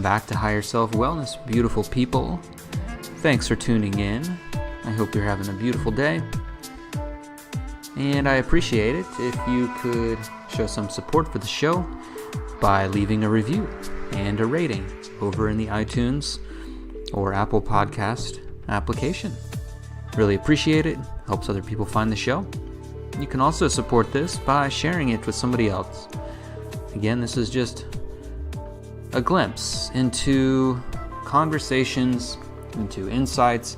Welcome back to Higher Self Wellness, beautiful people. Thanks for tuning in. I hope you're having a beautiful day. And I appreciate it if you could show some support for the show by leaving a review and a rating over in the iTunes or Apple Podcast application. Really appreciate it. Helps other people find the show. You can also support this by sharing it with somebody else. Again, this is just a glimpse into conversations, into insights,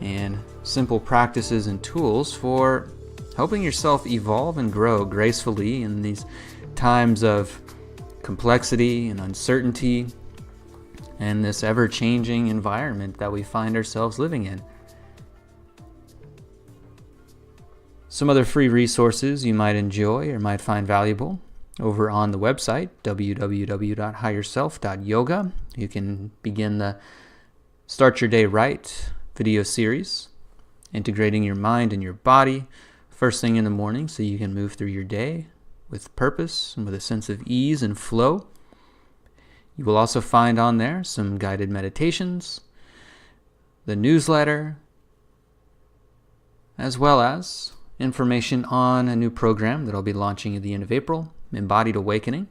and simple practices and tools for helping yourself evolve and grow gracefully in these times of complexity and uncertainty and this ever-changing environment that we find ourselves living in. Some other free resources you might enjoy or might find valuable over on the website, www.higherself.yoga. You can begin the Start Your Day Right video series, integrating your mind and your body first thing in the morning so you can move through your day with purpose and with a sense of ease and flow. You will also find on there some guided meditations, the newsletter, as well as information on a new program that I'll be launching at the end of April, Embodied Awakening,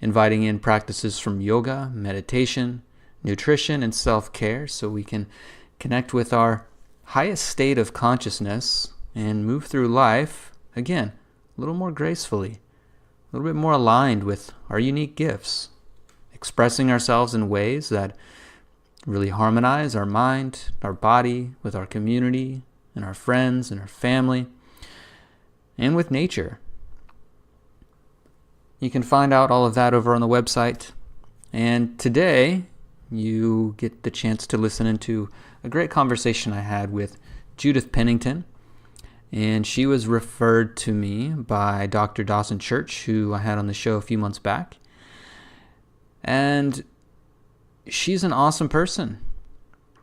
inviting in practices from yoga, meditation, nutrition, and self-care so we can connect with our highest state of consciousness and move through life, again, a little more gracefully, a little bit more aligned with our unique gifts, expressing ourselves in ways that really harmonize our mind, our body, with our community, and our friends, and our family, and with nature. You can find out all of that over on the website. And today, you get the chance to listen into a great conversation I had with Judith Pennington. And she was referred to me by Dr. Dawson Church, who I had on the show a few months back. And she's an awesome person.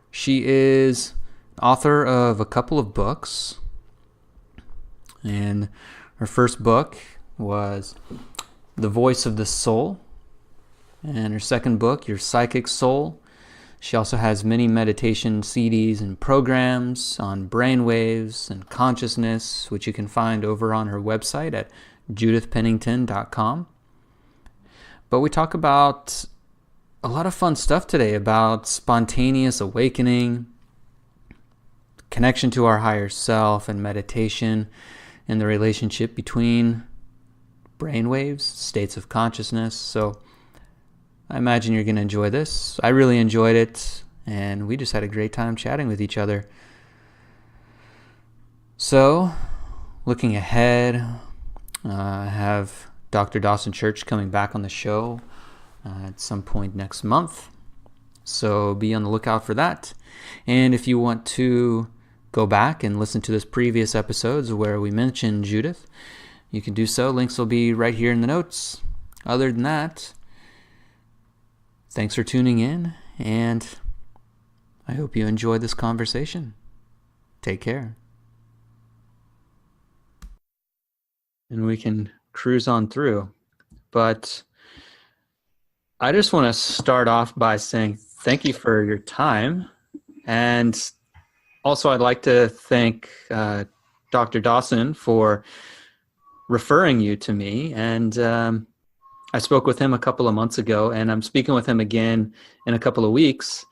She is author of a couple of books. And her first book was The Voice of the Soul. And her second book, Your Psychic Soul. She also has many meditation CDs and programs on brainwaves and consciousness, which you can find over on her website at judithpennington.com. But we talk about a lot of fun stuff today about spontaneous awakening, connection to our higher self, and meditation, and the relationship between brainwaves, states of consciousness. So I imagine you're going to enjoy this. I really enjoyed it, and we just had a great time chatting with each other. So, looking ahead, I have Dr. Dawson Church coming back on the show at some point next month. So be on the lookout for that. And if you want to go back and listen to those previous episodes where we mentioned Judith, you can do so. Links will be right here in the notes. Other than that, thanks for tuning in, and I hope you enjoyed this conversation. Take care. And we can cruise on through. But I just want to start off by saying thank you for your time. And also I'd like to thank Dr. Dawson for referring you to me. And I spoke with him a couple of months ago, and I'm speaking with him again in a couple of weeks.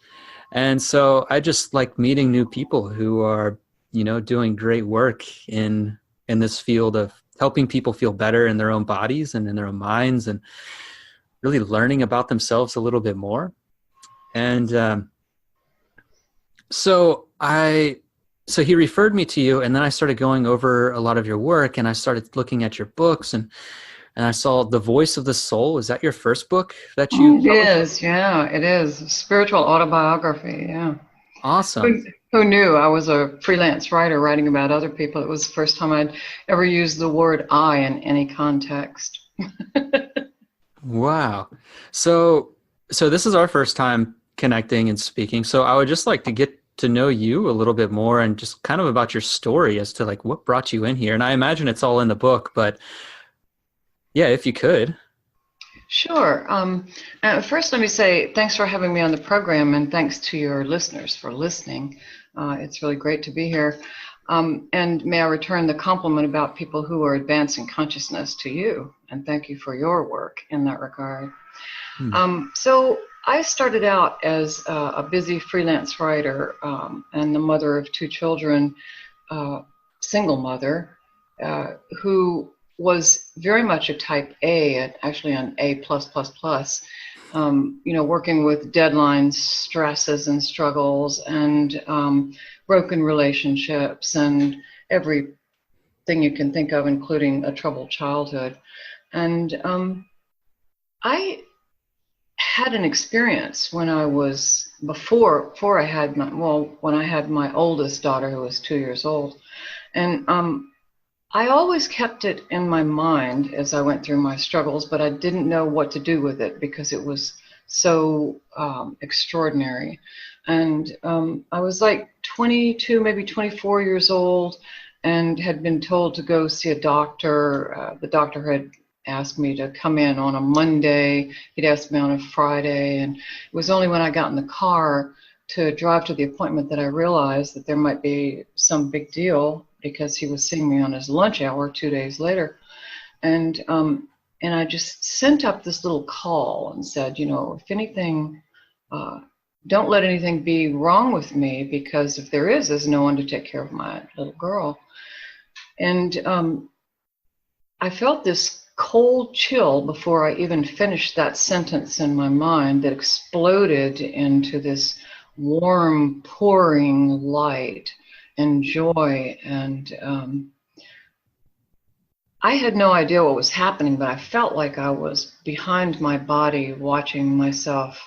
And so I just like meeting new people who are, doing great work in this field of helping people feel better in their own bodies and in their own minds, and really learning about themselves a little bit more. And so he referred me to you, and then I started going over a lot of your work, and I started looking at your books, and I saw The Voice of the Soul. Is that your first book that you It is, yeah, it is. Spiritual autobiography, yeah. Awesome. Who knew? I was a freelance writer writing about other people. It was the first time I'd ever used the word I in any context. Wow. So this is our first time connecting and speaking. So I would just like to get to know you a little bit more, and just kind of about your story as to like what brought you in here. And I imagine it's all in the book, but yeah, if you could. Sure. First, let me say thanks for having me on the program, and thanks to your listeners for listening. It's really great to be here. And may I return the compliment about people who are advancing consciousness to you, and thank you for your work in that regard. So I started out as a busy freelance writer and the mother of two children, single mother, who was very much a type A, actually an A+++, working with deadlines, stresses and struggles, and broken relationships, and everything you can think of, including a troubled childhood. And I had an experience when I was, before I had when I had my oldest daughter, who was 2 years old. And I always kept it in my mind as I went through my struggles, but I didn't know what to do with it because it was so extraordinary. And I was like 22, maybe 24 years old, and had been told to go see a doctor. The doctor had asked me to come in on a Monday. He'd asked me on a Friday. And it was only when I got in the car to drive to the appointment that I realized that there might be some big deal, because he was seeing me on his lunch hour 2 days later. And I just sent up this little call and said, if anything, don't let anything be wrong with me, because if there is, there's no one to take care of my little girl. And I felt this cold chill before I even finished that sentence in my mind that exploded into this warm, pouring light and joy. And I had no idea what was happening, but I felt like I was behind my body watching myself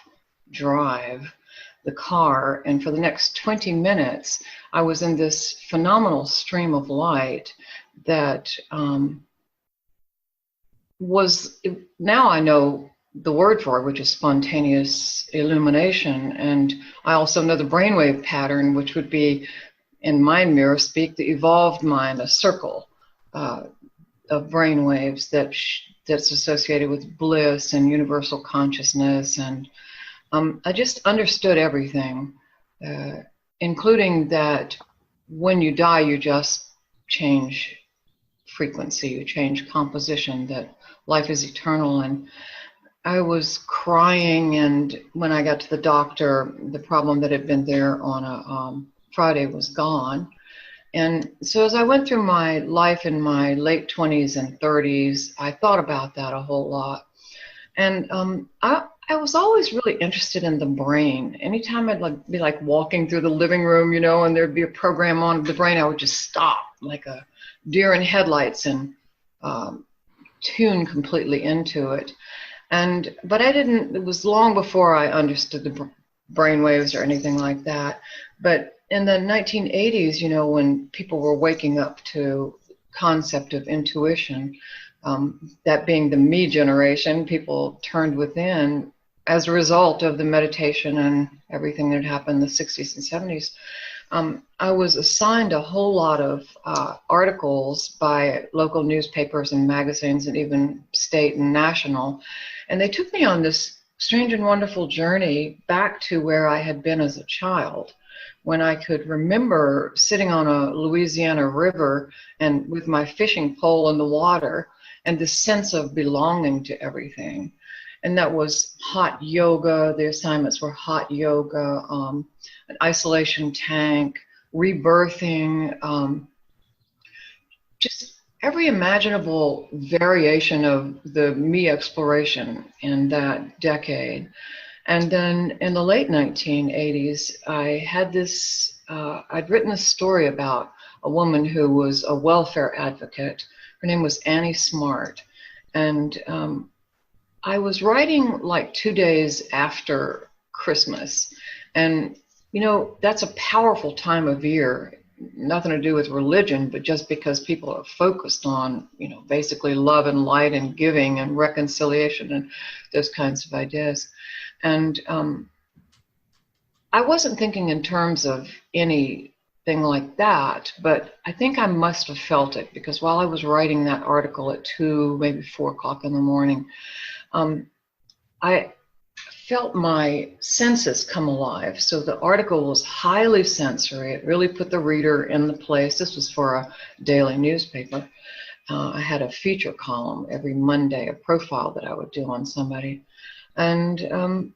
drive the car. And for the next 20 minutes, I was in this phenomenal stream of light that now I know the word for it, which is spontaneous illumination. And I also know the brainwave pattern, which would be, in mind mirror speak, the evolved mind, a circle of brainwaves that's associated with bliss and universal consciousness. And I just understood everything, including that when you die, you just change frequency, you change composition, that life is eternal. And I was crying, and when I got to the doctor, the problem that had been there on a Friday was gone. And so as I went through my life in my late 20s and 30s, I thought about that a whole lot. And I was always really interested in the brain. Anytime I'd be walking through the living room, and there'd be a program on the brain, I would just stop like a deer in headlights and tune completely into it. But it was long before I understood the brain waves or anything like that. But in the 1980s, when people were waking up to concept of intuition, that being the me generation, people turned within as a result of the meditation and everything that happened in the 60s and 70s. I was assigned a whole lot of articles by local newspapers and magazines, and even state and national. And they took me on this strange and wonderful journey back to where I had been as a child, when I could remember sitting on a Louisiana river and with my fishing pole in the water, and this sense of belonging to everything. And that was hot yoga. The assignments were hot yoga, an isolation tank, rebirthing, just every imaginable variation of the me exploration in that decade. And then in the late 1980s, I had this, I'd written a story about a woman who was a welfare advocate. Her name was Annie Smart. And I was writing 2 days after Christmas. And, that's a powerful time of year, nothing to do with religion, but just because people are focused on, basically love and light and giving and reconciliation and those kinds of ideas. And I wasn't thinking in terms of anything like that, but I think I must have felt it, because while I was writing that article at 2, maybe 4 o'clock in the morning, I felt my senses come alive. So the article was highly sensory. It really put the reader in the place. This was for a daily newspaper. I had a feature column every Monday, a profile that I would do on somebody. And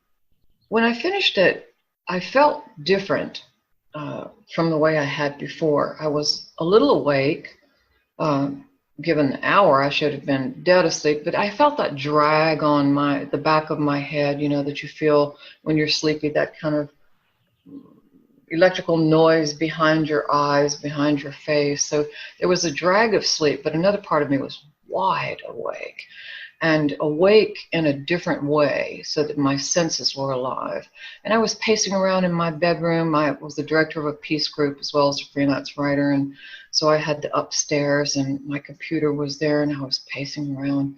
when I finished it, I felt different from the way I had before. I was a little awake. Given the hour, I should have been dead asleep, but I felt that drag on the back of my head, you know, that you feel when you're sleepy, that kind of electrical noise behind your eyes, behind your face. So there was a drag of sleep, but another part of me was wide awake, and awake in a different way, so that my senses were alive. And I was pacing around in my bedroom. I was the director of a peace group as well as a freelance writer, and so I had the upstairs, and my computer was there, and I was pacing around.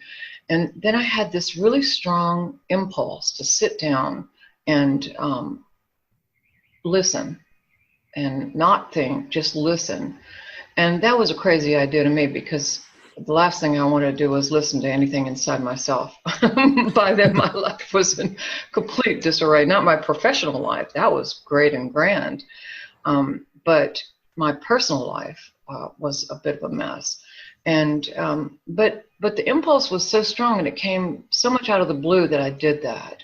And then I had this really strong impulse to sit down and listen and not think, just listen. And that was a crazy idea to me, because the last thing I wanted to do was listen to anything inside myself. By then, my life was in complete disarray. Not my professional life. That was great and grand. But my personal life was a bit of a mess. And but the impulse was so strong, and it came so much out of the blue, that I did that.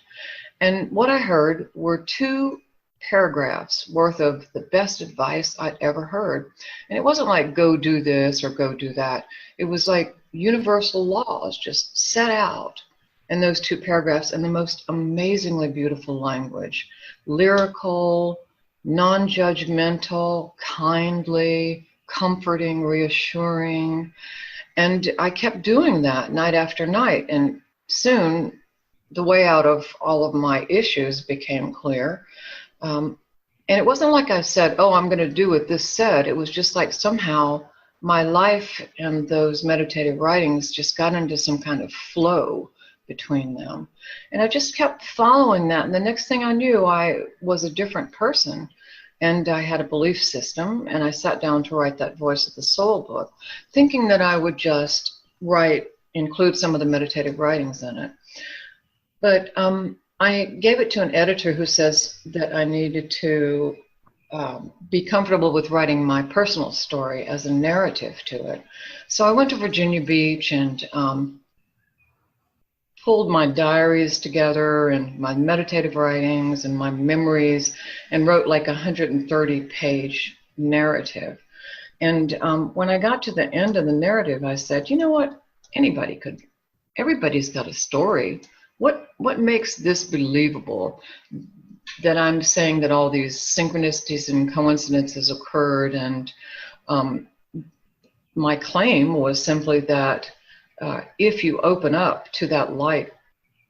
And what I heard were 2 paragraphs worth of the best advice I'd ever heard. And it wasn't like, go do this or go do that. It was like universal laws just set out in those 2 paragraphs, in the most amazingly beautiful language. Lyrical, non-judgmental, kindly, comforting, reassuring. And I kept doing that night after night. And soon the way out of all of my issues became clear. And it wasn't like I said, oh, I'm going to do what this said. It was just like somehow my life and those meditative writings just got into some kind of flow between them. And I just kept following that. And the next thing I knew, I was a different person. And I had a belief system. And I sat down to write that Voice of the Soul book, thinking that I would just include some of the meditative writings in it. But I gave it to an editor who says that I needed to be comfortable with writing my personal story as a narrative to it. So I went to Virginia Beach and pulled my diaries together and my meditative writings and my memories and wrote like a 130-page narrative. And when I got to the end of the narrative, I said, you know what? Everybody's got a story. What makes this believable, that I'm saying that all these synchronicities and coincidences occurred? And my claim was simply that if you open up to that light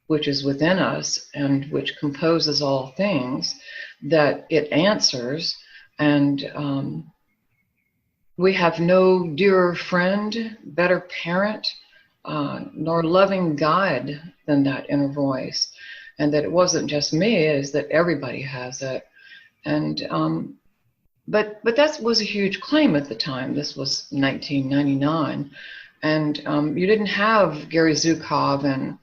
which is within us and which composes all things, that it answers. And we have no dearer friend, better parent, nor loving guide than that inner voice. And that it wasn't just me, it is that everybody has it. And but that was a huge claim at the time. This was 1999. And you didn't have Gary Zukov and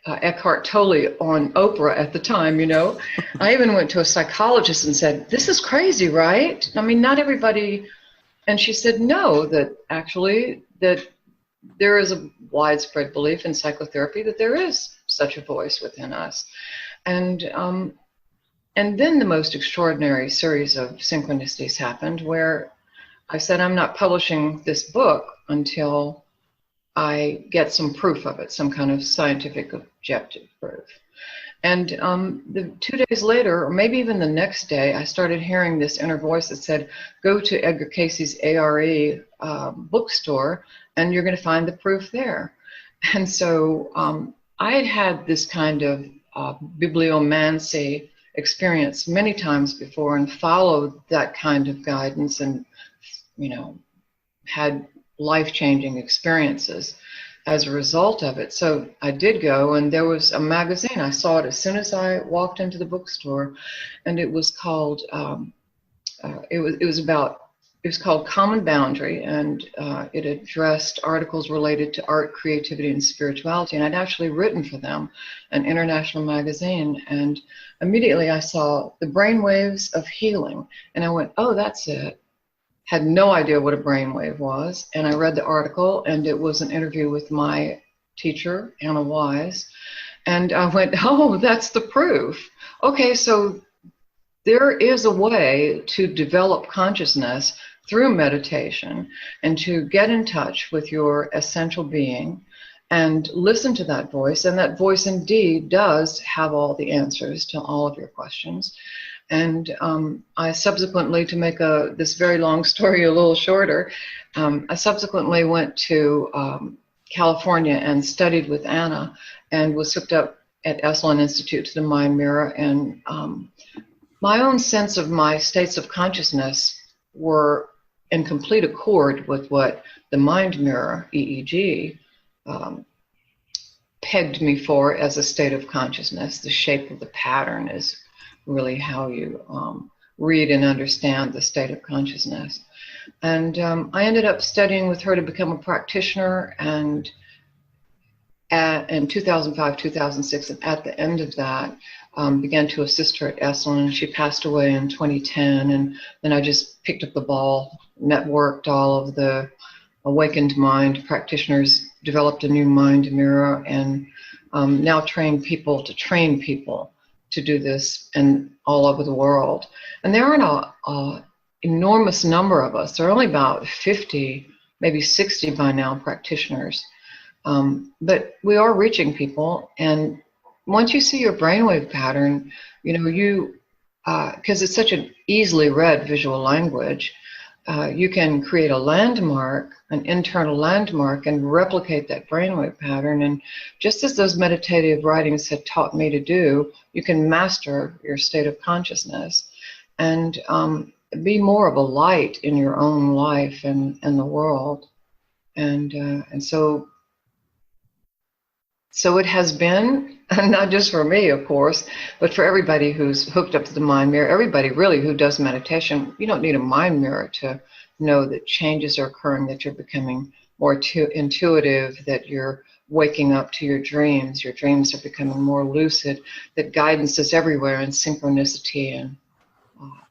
Eckhart Tolle on Oprah at the time, you know. I even went to a psychologist and said, this is crazy, right? I mean, not everybody. And she said, no, that actually that there is a widespread belief in psychotherapy that there is such a voice within us. And then the most extraordinary series of synchronicities happened, where I said, I'm not publishing this book until I get some proof of it, some kind of scientific objective proof. And 2 days later, or maybe even the next day, I started hearing this inner voice that said, go to Edgar Cayce's ARE bookstore, and you're going to find the proof there. And so I had had this kind of bibliomancy experience many times before, and followed that kind of guidance, and had life-changing experiences as a result of it. So I did go, and there was a magazine. I saw it as soon as I walked into the bookstore, and it was called, it was about it was called Common Boundary, and it addressed articles related to art, creativity, and spirituality. And I'd actually written for them, an international magazine. And immediately I saw the brainwaves of healing, and I went, "Oh, that's it." Had no idea what a brainwave was, and I read the article, and it was an interview with my teacher, Anna Wise, and I went, "Oh, that's the proof." Okay, so there is a way to develop consciousness through meditation and to get in touch with your essential being and listen to that voice. And that voice indeed does have all the answers to all of your questions. And I subsequently, to make this very long story a little shorter, I subsequently went to California and studied with Anna and was hooked up at Esalen Institute to the Mind Mirror. And my own sense of my states of consciousness were in complete accord with what the Mind Mirror, EEG, pegged me for as a state of consciousness. The shape of the pattern is really how you read and understand the state of consciousness. And I ended up studying with her to become a practitioner, and in 2005, 2006, and at the end of that, began to assist her at Esalen. She passed away in 2010, and then I just picked up the ball, networked all of the awakened mind practitioners, developed a new mind mirror, and now train people to do this and all over the world. And there aren't an enormous number of us. There are only about 50, maybe 60 by now practitioners. But we are reaching people, and once you see your brainwave pattern, because it's such an easily read visual language, you can create a landmark, an internal landmark, and replicate that brainwave pattern. And just as those meditative writings had taught me to do, you can master your state of consciousness and be more of a light in your own life and the world. And so it has been, not just for me, of course, but for everybody who's hooked up to the mind mirror, everybody really who does meditation. You don't need a mind mirror to know that changes are occurring, that you're becoming more intuitive, that you're waking up to your dreams are becoming more lucid, that guidance is everywhere, and synchronicity and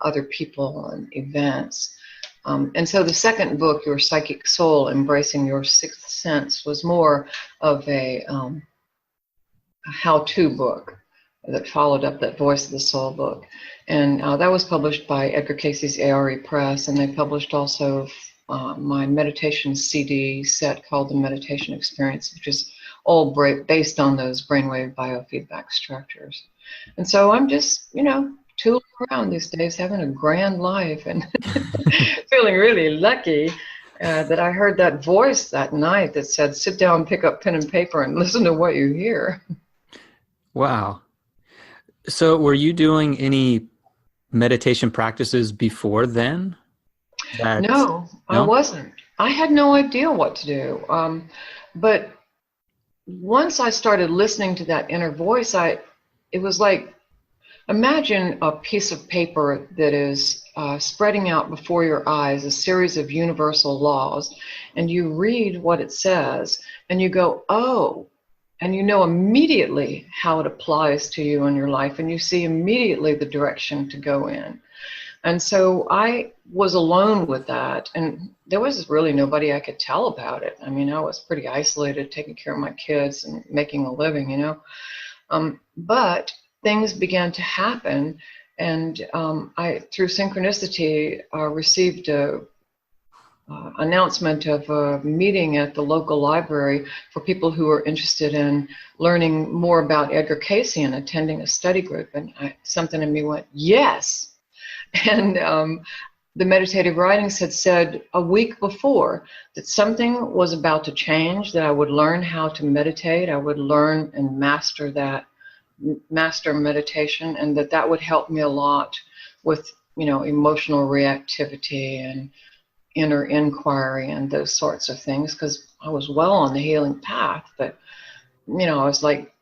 other people and events. And so the second book, Your Psychic Soul, Embracing Your Sixth Sense, was more of a how-to book that followed up that Voice of the Soul book. And that was published by Edgar Casey's ARE Press, and they published also my meditation CD set called The Meditation Experience, which is all based on those brainwave biofeedback structures. And so I'm just, tooling around these days, having a grand life, and feeling really lucky that I heard that voice that night that said, "Sit down, pick up pen and paper, and listen to what you hear." Wow. So were you doing any meditation practices before then? No, I wasn't. I had no idea what to do. But once I started listening to that inner voice, it was like, imagine a piece of paper that is spreading out before your eyes, a series of universal laws, and you read what it says, and you go, "Oh," and you know immediately how it applies to you in your life, and you see immediately the direction to go in. And so I was alone with that, and there was really nobody I could tell about it. I mean, I was pretty isolated, taking care of my kids and making a living, but things began to happen, and I, through synchronicity, received a announcement of a meeting at the local library for people who are interested in learning more about Edgar Casey and attending a study group. And something in me went, yes. And the meditative writings had said a week before that something was about to change, that I would learn how to meditate, I would learn and master meditation, and that would help me a lot with, emotional reactivity and inner inquiry and those sorts of things, because I was well on the healing path, but I was like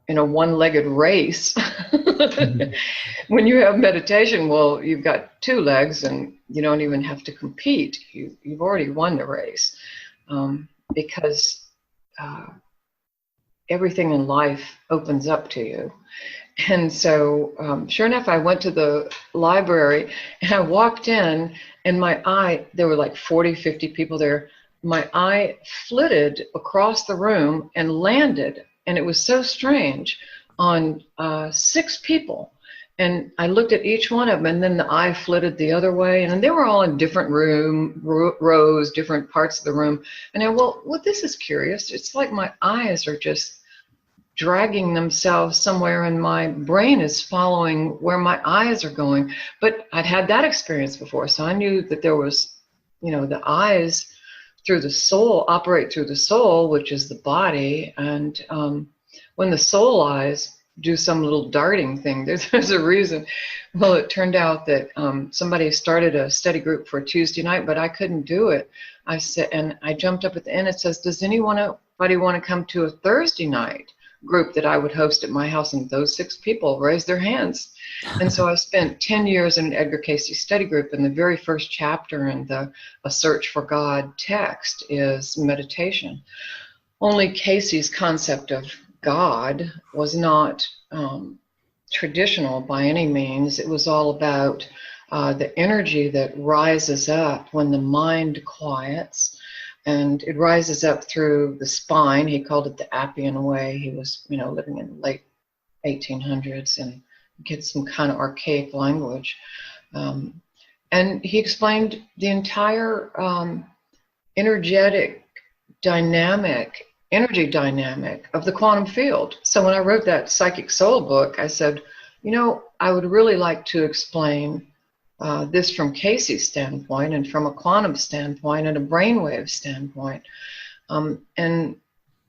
in a one-legged race. When you have meditation, well, you've got two legs and you don't even have to compete. You've already won the race, because everything in life opens up to you. And so sure enough, I went to the library and I walked in, and my eye, there were like 40, 50 people there. My eye flitted across the room and landed, and it was so strange, on 6 people. And I looked at each one of them, and then the eye flitted the other way, and they were all in different rows, different parts of the room. And well, this is curious. It's like my eyes are just dragging themselves somewhere, and my brain is following where my eyes are going. But I'd had that experience before, so I knew that there was, the eyes through the soul operate through the soul, which is the body. And when the soul eyes do some little darting thing, there's a reason. Well, it turned out that somebody started a study group for Tuesday night, but I couldn't do it. I said, and I jumped up at the end. It says, does anybody want to come to a Thursday night group that I would host at my house? And those 6 people raised their hands. And so I spent 10 years in an Edgar Cayce study group, and the very first chapter in A Search for God text is meditation. Only Cayce's concept of God was not traditional by any means. It was all about the energy that rises up when the mind quiets. And it rises up through the spine. He called it the Appian way. He was, living in the late 1800s and gets some kind of archaic language. And he explained the entire energy dynamic of the quantum field. So when I wrote that Psychic Soul book, I said, I would really like to explain this from Cayce's standpoint, and from a quantum standpoint, and a brainwave standpoint.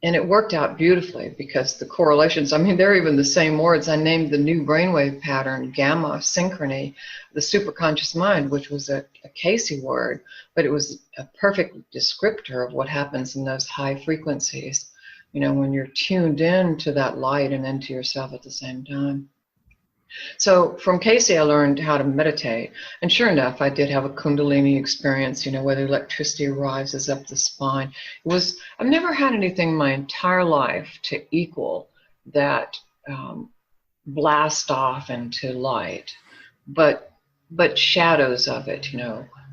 And it worked out beautifully, because the correlations, they're even the same words. I named the new brainwave pattern gamma synchrony, the superconscious mind, which was a Cayce word, but it was a perfect descriptor of what happens in those high frequencies, when you're tuned in to that light and into yourself at the same time. So from Cayce, I learned how to meditate. And sure enough, I did have a Kundalini experience, where the electricity rises up the spine. I've never had anything my entire life to equal that blast off into light. But shadows of it,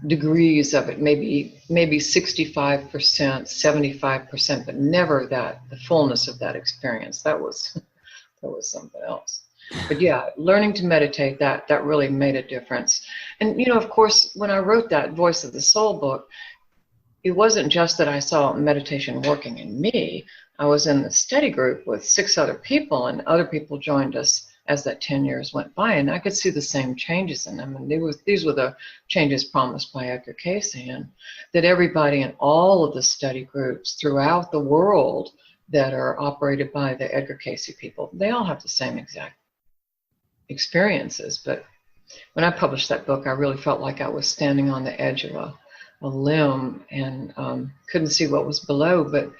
degrees of it, maybe 65%, 75%, but never the fullness of that experience. That was something else. But yeah, learning to meditate, that really made a difference. And, of course, when I wrote that Voice of the Soul book, it wasn't just that I saw meditation working in me. I was in the study group with 6 other people, and other people joined us as that 10 years went by, and I could see the same changes in them. And these were the changes promised by Edgar Cayce, and that everybody in all of the study groups throughout the world that are operated by the Edgar Cayce people, they all have the same exact experiences. But when I published that book, I really felt like I was standing on the edge of a limb, and couldn't see what was below. But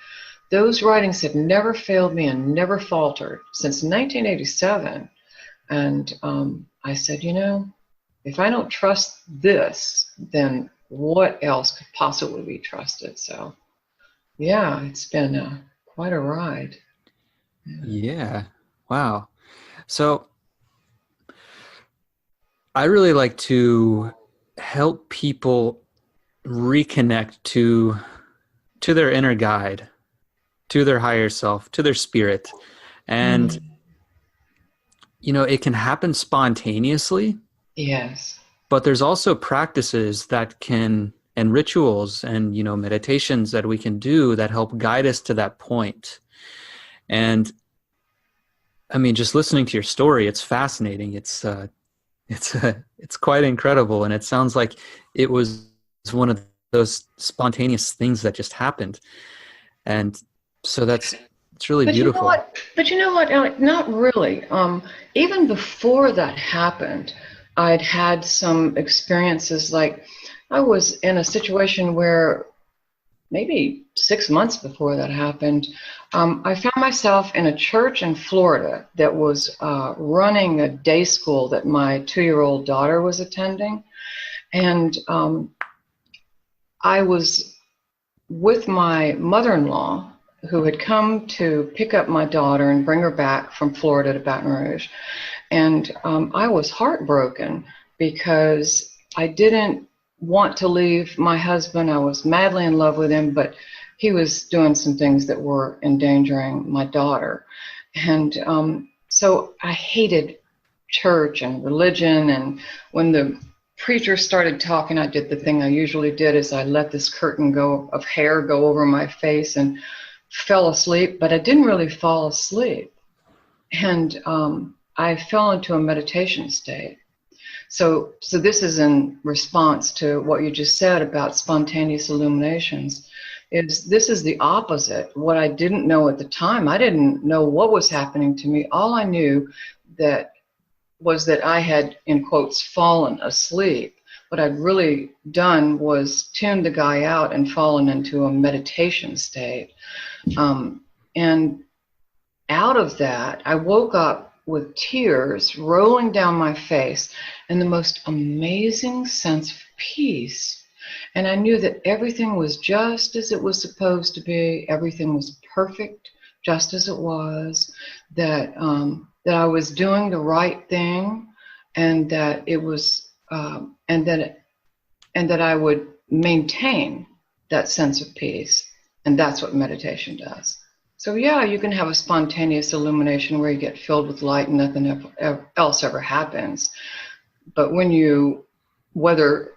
those writings have never failed me and never faltered since 1987. And I said, if I don't trust this, then what else could possibly be trusted? So yeah, it's been quite a ride. Yeah. Wow. So I really like to help people reconnect to their inner guide, to their higher self, to their spirit. And, it can happen spontaneously. Yes. But there's also practices that can, and rituals and, meditations that we can do that help guide us to that point. And just listening to your story, it's fascinating. It's quite incredible. And it sounds like it was one of those spontaneous things that just happened. And so it's really beautiful. But you know what, Alec? Not really. Even before that happened, I'd had some experiences. Like, I was in a situation where maybe 6 months before that happened, I found myself in a church in Florida that was running a day school that my 2-year-old daughter was attending. And I was with my mother-in-law, who had come to pick up my daughter and bring her back from Florida to Baton Rouge. And I was heartbroken because I didn't want to leave my husband. I was madly in love with him, but he was doing some things that were endangering my daughter. And so I hated church and religion. And when the preacher started talking, I did the thing I usually did, is I let this curtain of hair go over my face and fell asleep, but I didn't really fall asleep. And I fell into a meditation state. So this is in response to what you just said about spontaneous illuminations. This is the opposite. What I didn't know at the time, I didn't know what was happening to me. All I knew was that I had, in quotes, fallen asleep. What I'd really done was tuned the guy out and fallen into a meditation state. And out of that, I woke up with tears rolling down my face and the most amazing sense of peace. And I knew that everything was just as it was supposed to be. Everything was perfect, just as it was. That I was doing the right thing, and that it was, and that I would maintain that sense of peace. And that's what meditation does. So yeah, you can have a spontaneous illumination where you get filled with light and nothing else ever happens. But when you, whether,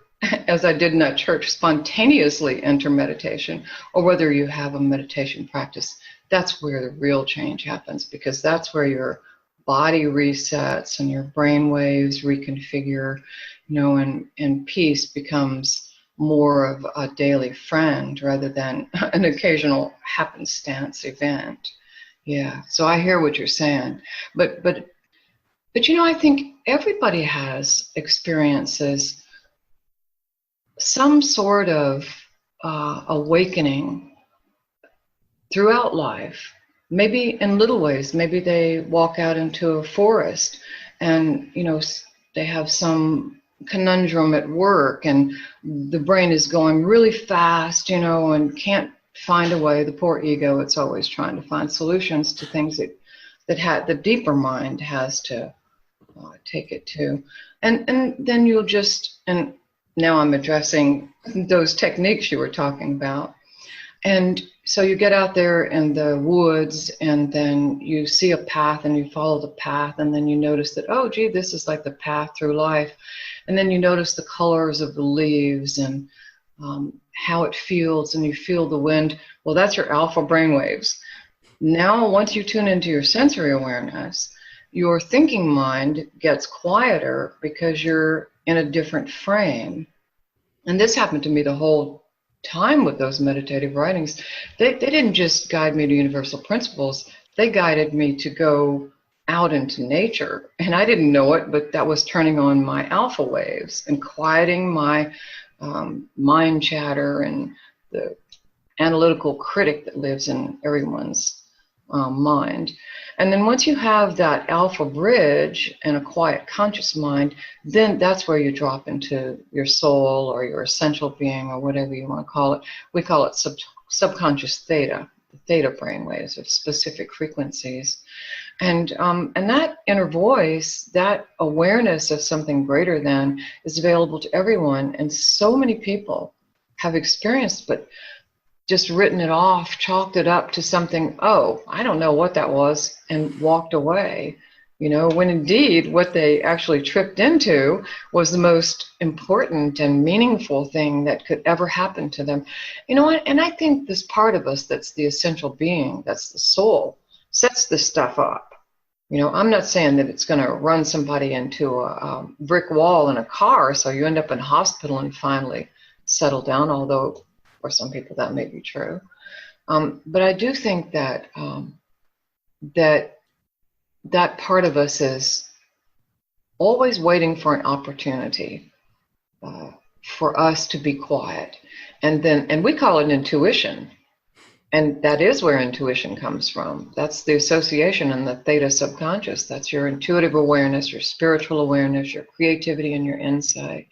as I did in that church, spontaneously enter meditation, or whether you have a meditation practice, that's where the real change happens, because that's where your body resets and your brain waves reconfigure, and peace becomes more of a daily friend rather than an occasional happenstance event. Yeah, so I hear what you're saying, but I think everybody has experiences, some sort of awakening throughout life. Maybe in little ways. Maybe they walk out into a forest and they have some conundrum at work, and the brain is going really fast, and can't find a way. The poor ego, it's always trying to find solutions to things that the deeper mind has to take it to. And then you'll just, and now I'm addressing those techniques you were talking about. And so you get out there in the woods, and then you see a path and you follow the path, and then you notice that, oh, gee, this is like the path through life. And then you notice the colors of the leaves and how it feels, and you feel the wind. Well, that's your alpha brainwaves. Now, once you tune into your sensory awareness, your thinking mind gets quieter because you're in a different frame. And this happened to me the whole time with those meditative writings. They didn't just guide me to universal principles. They guided me to go out into nature. And I didn't know it, but that was turning on my alpha waves and quieting my mind chatter and the analytical critic that lives in everyone's mind. And then once you have that alpha bridge and a quiet conscious mind, then that's where you drop into your soul or your essential being or whatever you want to call it. We call it subconscious theta, the theta brainwaves of specific frequencies. And that inner voice, that awareness of something greater than, is available to everyone. And so many people have experienced, but just written it off, chalked it up to something, oh, I don't know what that was, and walked away. When indeed what they actually tripped into was the most important and meaningful thing that could ever happen to them. And I think this part of us that's the essential being, that's the soul, sets this stuff up. I'm not saying that it's going to run somebody into a brick wall in a car so you end up in hospital and finally settle down, although for some people that may be true. But I do think that that part of us is always waiting for an opportunity for us to be quiet. And we call it intuition. And that is where intuition comes from. That's the association in the theta subconscious. That's your intuitive awareness, your spiritual awareness, your creativity, and your insight.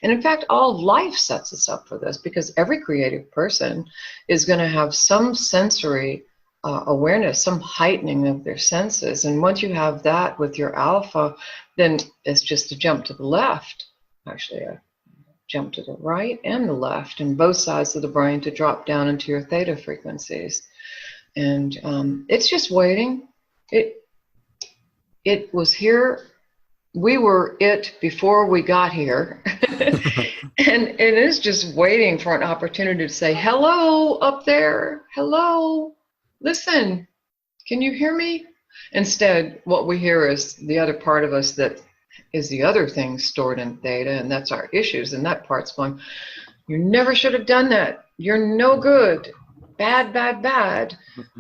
And in fact, all of life sets us up for this, because every creative person is going to have some sensory awareness, some heightening of their senses. And once you have that with your alpha, then it's just a jump to the left. Actually, jump to the right and the left, and both sides of the brain to drop down into your theta frequencies. And it's just waiting. It was here. We were it before we got here. And it is just waiting for an opportunity to say, hello up there. Hello. Listen. Can you hear me? Instead, what we hear is the other part of us that is the other thing stored in theta, and that's our issues. And that part's going, you never should have done that. You're no good. Bad, bad, bad.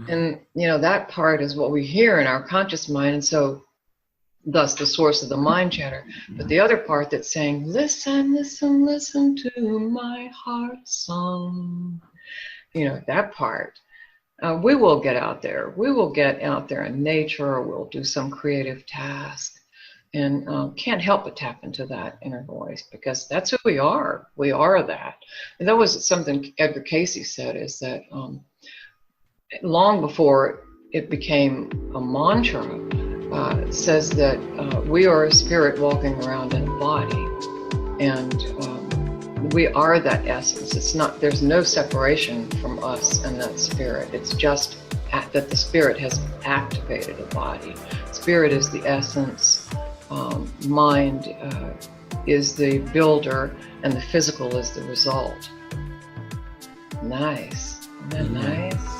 And, that part is what we hear in our conscious mind. And so, thus the source of the mind chatter. But the other part that's saying, listen, listen, listen to my heart song. That part. We will get out there. We will get out there in nature, or we'll do some creative task. And can't help but tap into that inner voice, because that's who we are. We are that. And that was something Edgar Casey said, is that long before it became a mantra, it says that we are a spirit walking around in a body. And we are that essence. It's not, there's no separation from us and that spirit. It's just that the spirit has activated a body. Spirit is the essence. Mind is the builder, and the physical is the result. Nice. Isn't that nice?